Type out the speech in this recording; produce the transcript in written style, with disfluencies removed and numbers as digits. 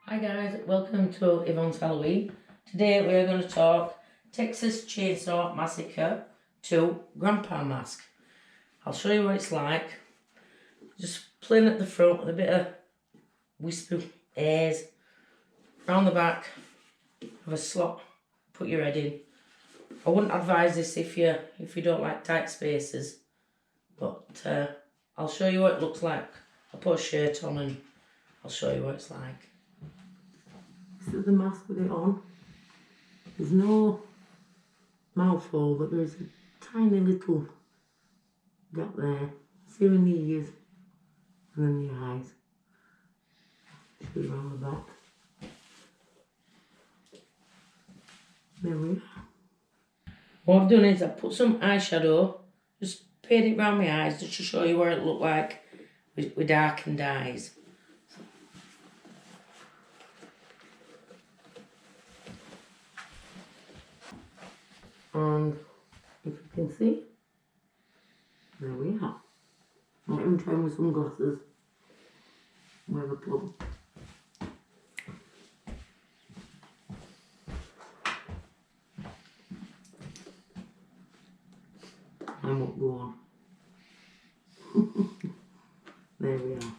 Hi guys, welcome to Yvonne's Halloween. Today we're going to talk Texas Chainsaw Massacre 2 Grandpa Mask. I'll show you what it's like. Just plain at the front with a bit of wispy hairs. Round the back, have a slot, put your head in. I wouldn't advise this if you don't like tight spaces, but I'll show you what it looks like. I'll put a shirt on and I'll show you what it's like. This is the mask with it on. There's no mouth hole, but there's a tiny little gap there. See in the ears and then the eyes. Show you around the back. There we are. What I've done is I've put some eyeshadow, just painted it around my eyes just to show you what it looked like with darkened eyes. And if you can see, there we are. Not even trying with some glasses. We have a plum. I won't go on. There we are.